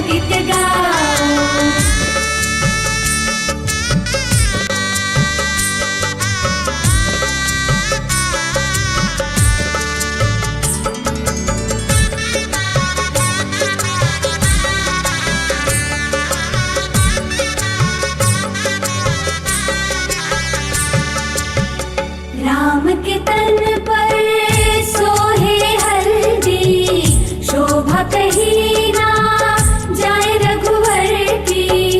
गीत गाओ। राम के तन पर सोहे हल्दी, शोभा कहीं ना जाए रघुवर की।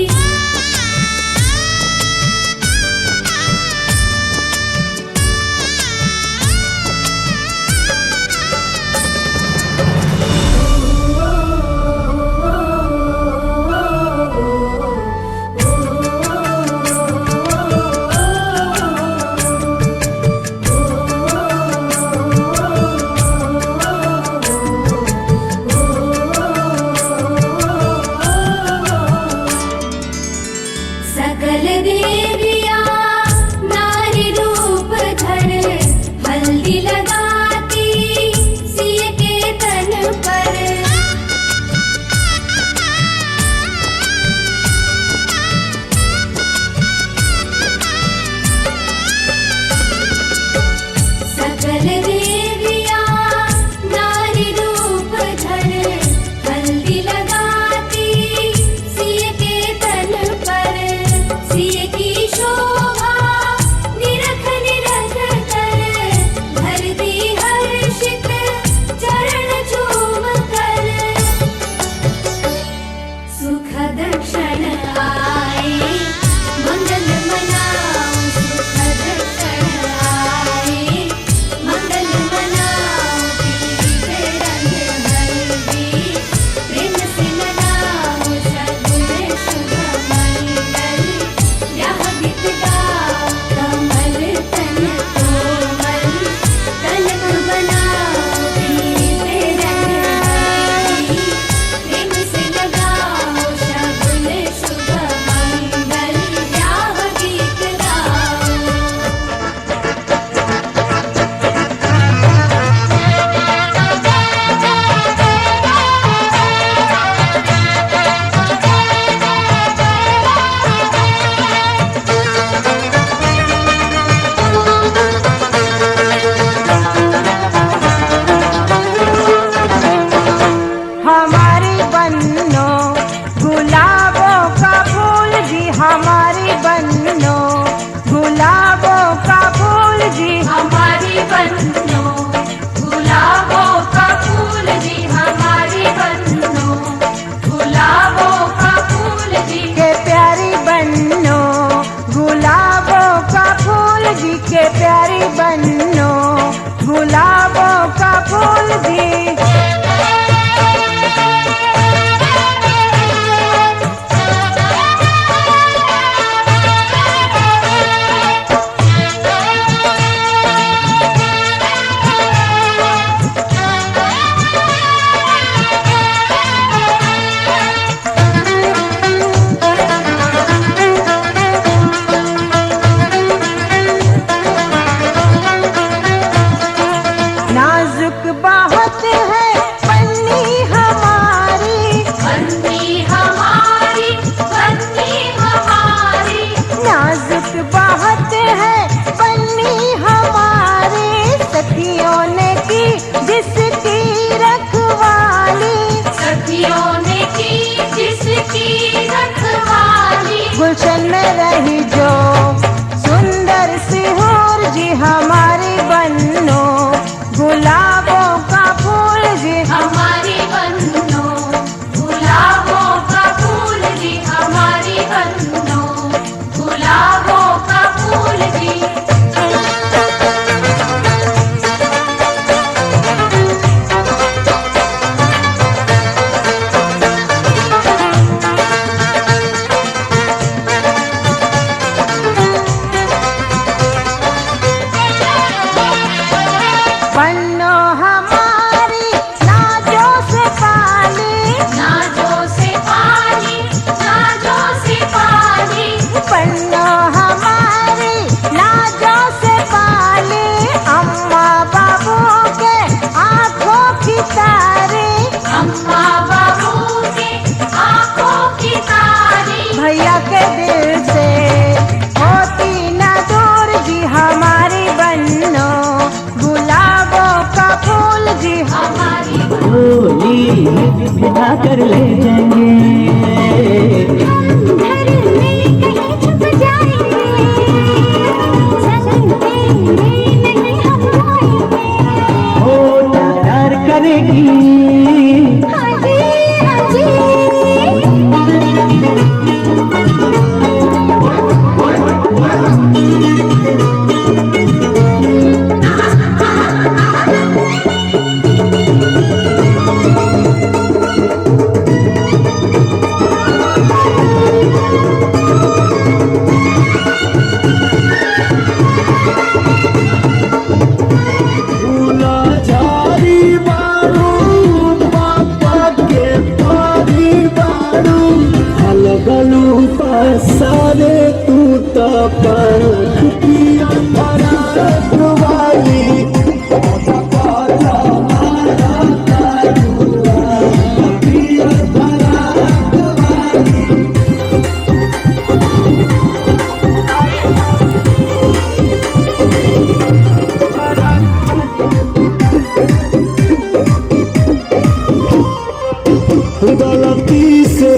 से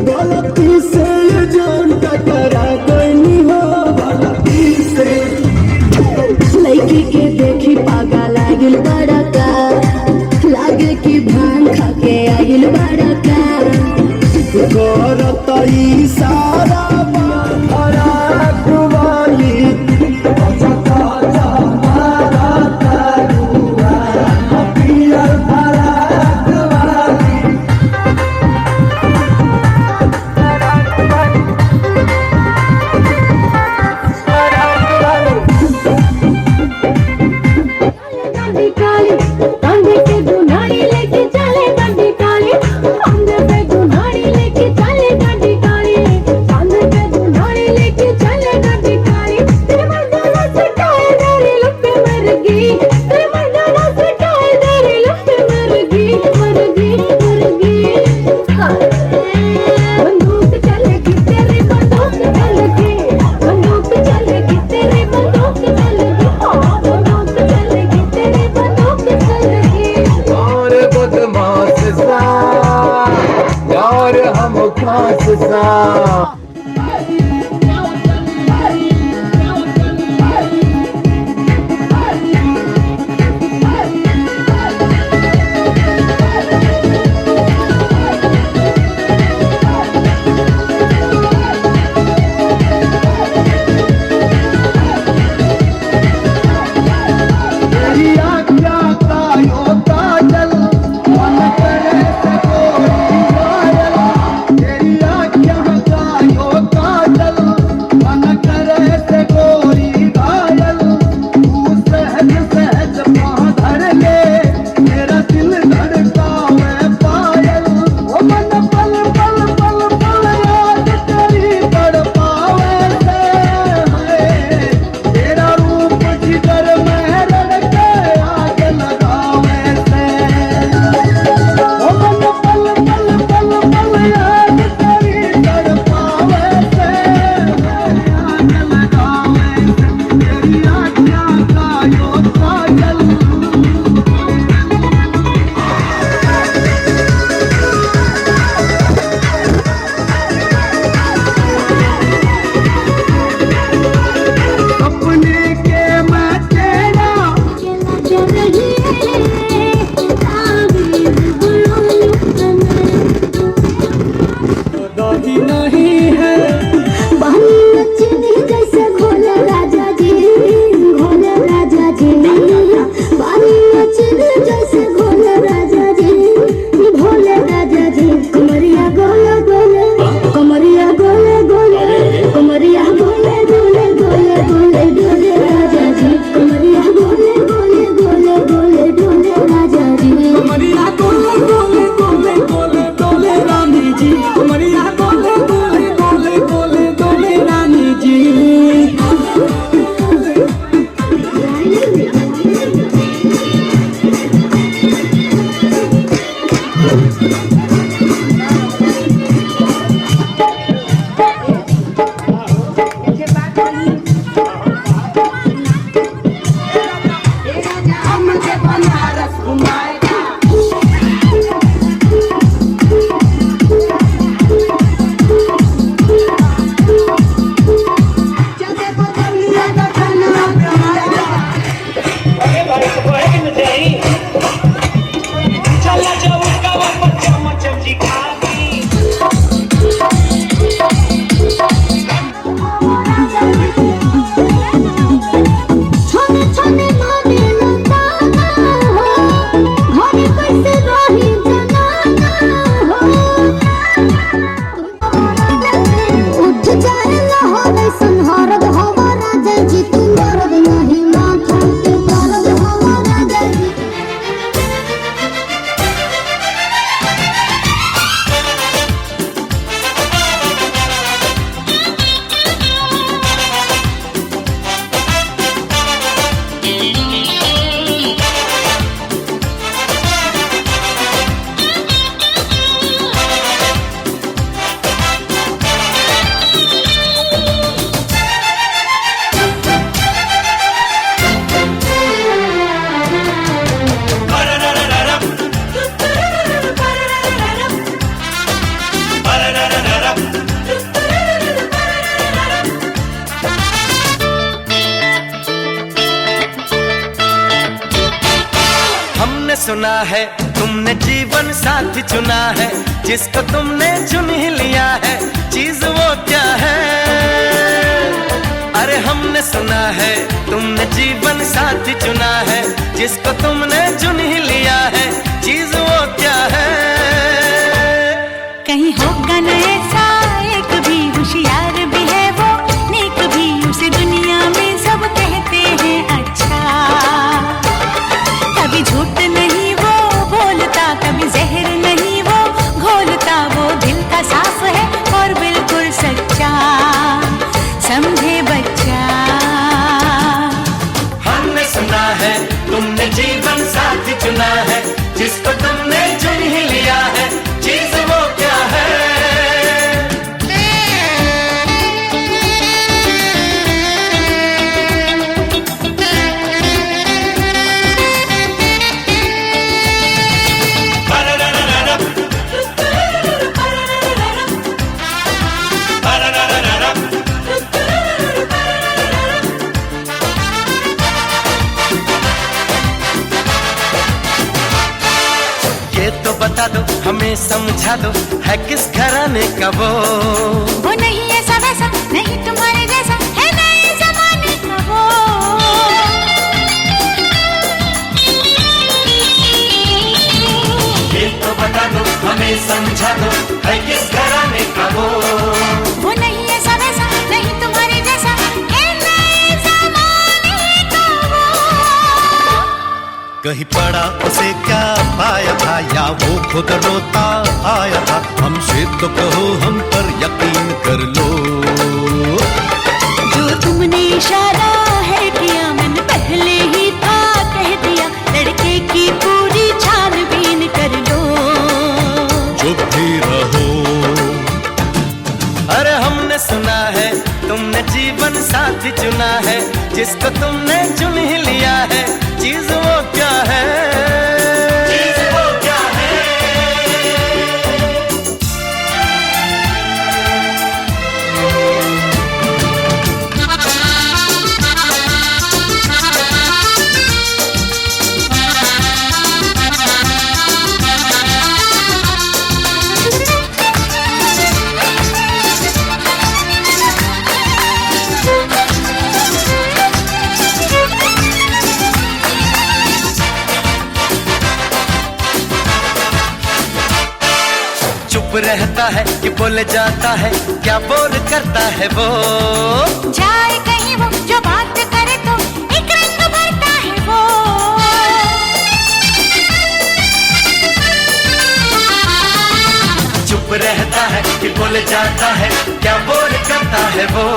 गलती से ये जान टकरा गई हो गलती से। लड़की के देखी पागा लागिल बड़ा का, लागे कि भांग खा के आगिल बड़ा का। करत इशारा फराक वाली पियर फराक वाली। गाड़ी काली कंधे पे दुनाड़ी लेके चले, गाड़ी काली कंधे पे दुनाड़ी लेके चले, गाड़ी काली कंधे पे दुनाड़ी लेके चले, गाड़ी काली। तेरे मर्दाना से काहे तेरी लुक मर गई, तेरे मर्दाना से काहे तेरी लुक मर गई, मर गई, मर गई। बंदूक चलेगी तेरी बंदूक चलेगी, बंदूक चलेगी तेरी बंदूक चलेगी, बंदूक चलेगी तेरी बंदूक चलेगी। और बदमाश सा यार हम खास सा। तेरी आज्ञा का योता जल मन करे से कोई घायल, तेरी आज्ञा का हमने सुना है तुमने जीवन साथी चुना है, जिसको तुमने चुन ही लिया है, चीज वो क्या है? अरे हमने सुना है तुमने जीवन साथी चुना है, जिसको तुमने चुन ही लिया है, चीज वो क्या है? कहीं होगा न ऐसा एक भी, होशियार भी है वो, नेक भी, उसे दुनिया में सब कहते हैं अच्छा। कभी झूठ नहीं वो बोलता, कभी जहर नहीं वो घोलता, वो दिल का साफ है और बिल्कुल सच्चा, समझे बच्चा। हमने सुना है तुमने जीवन साथी चुना है, जिसको तुमने चुन ही लिया है, चीज वो क्या है? तो बता दो, हमें समझा दो, है किस घराने का वो? वो नहीं ऐसा वैसा, नहीं तुम्हारे जैसा, है नए जमाने का वो। ये तो बता दो, हमें समझा दो, है किस घराने का वो? वो नहीं ऐसा वैसा, नहीं तुम्हारे जैसा, है नए जमाने का वो। कहीं पड़ा उसे क्या पाया था, या वो खुद रोता आया था? हमसे तो कहो, हम पर यकीन कर लो। जो तुमने इशारा है किया, मैंने पहले ही था कह दिया, लड़के की पूरी छानबीन कर लो। चुप भी रहो। अरे हमने सुना है तुमने जीवन साथी चुना है, जिसको तुमने चुन ही लिया है, चीज वो क्या है? चीज वो क्या है? चुप रहता है कि बोल जाता है, क्या बोल करता है वो? जाए कहीं वो, जो बात करे तो एक रंग भरता है वो। चुप रहता है कि बोल जाता है, क्या बोल करता है वो?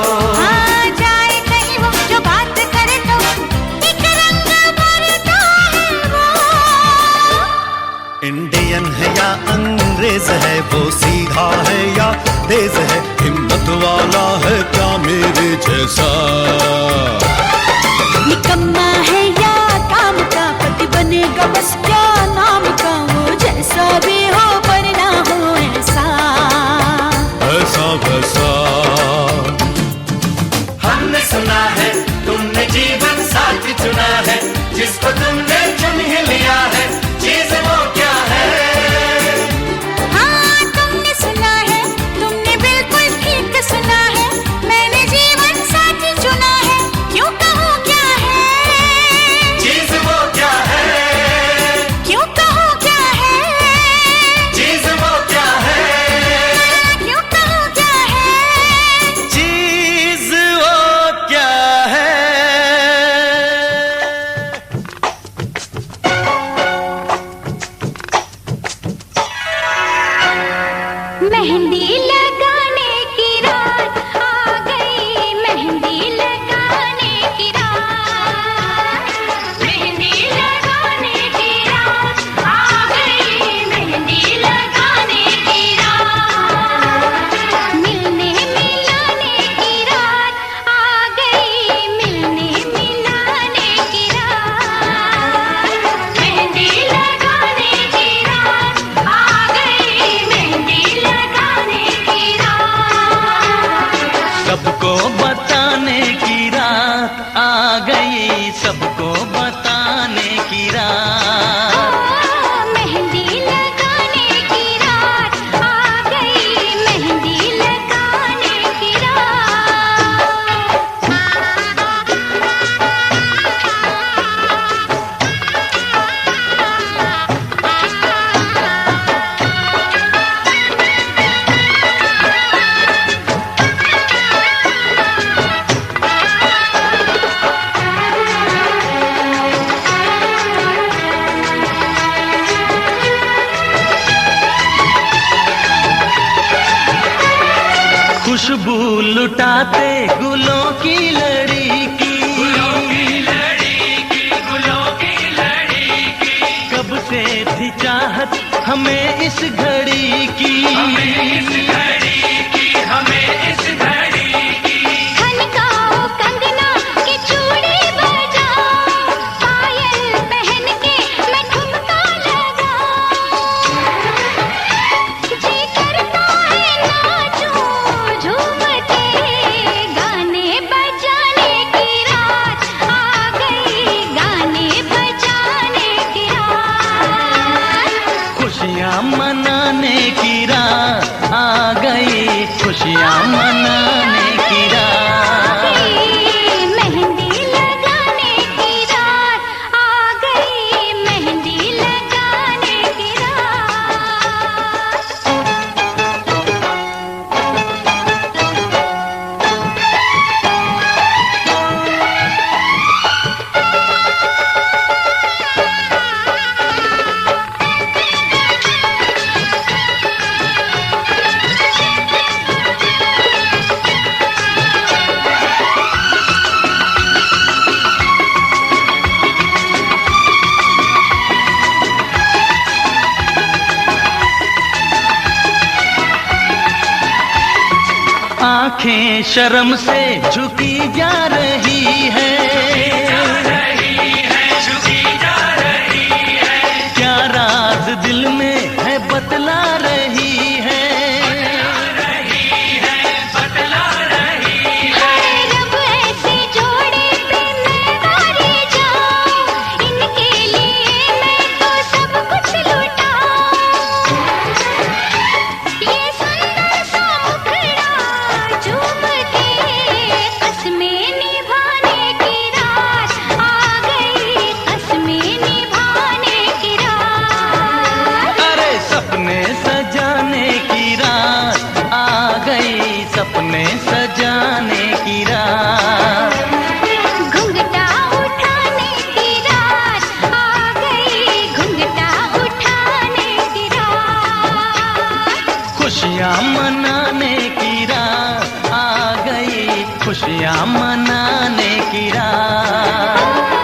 हाँ, जाए कहीं वो, जो बात करे तो एक रंग भरता है वो। इंडियन है या अंग्रेज है, वो सीधा है या तेज है, हिम्मत वाला है क्या मेरे जैसा? निकम्मा है या काम का, पति बनेगा बस क्या नाम का, वो जैसा भी हो पर ना हो ऐसा। ऐसा वैसा। हमने सुना है तुमने जीवन साथी चुना है, जिसको तुमने चुन ही लिया है, चीज वो क्या है? हाँ, तुमने सुना है, तुमने बिल्कुल ठीक सुना है, मैंने जीवन साथी चुना है, क्यों कहूँ क्या है? चीज वो क्या है? क्यों कहूँ क्या है? चीज वो क्या है? क्यों कहूँ क्या है? चीज वो क्या है? मेहंदी लगाने की रात आ गई, मेहंदी लगाने की रात, मेहंदी लगाने की रात आ गई, मेहंदी लगाने की रात, मिलने मिलाने की रात आ गई, मिलने मिलाने की रात, मेहंदी लगाने की रात आ गई, मेहंदी लगाने की खुशबू लुटाते गुलों की लड़ी की, कब से थी चाहत हमें इस घड़ी की, खनकाओ कंगना की चूड़ी बजाओ, पायल पहन के मैं ठुमका लगाऊं, जी करता है नाचूं झूम के, गाने बजाने की रात आ गई, गाने बजाने की रात, खुशियाँ मनाने की रात आ गई, खुशियाँ मनाने की रात। मेहंदी लगाने की रात आ गई, मेहंदी लगाने की रात। आंखें शर्म से झुकी जा रही है, क्या राज दिल में है बतला रही है, रब ऐसे जोड़े पे मैं मारी जाऊं, इनके लिए मैं तो सब कुछ लुटाऊं, ये सुंदर सा मुखड़ा झूम के, कसमें निभाने की रात आ गई, कसमें निभाने की रात। अरे सपने सजाने की रात आ गई, सपने सजाने की रात। घुंघटा उठाने की रात आ गई, घुंघटा उठाने की रात। खुशियाँ मनाने की रात आ गई, खुशियाँ मनाने की रात।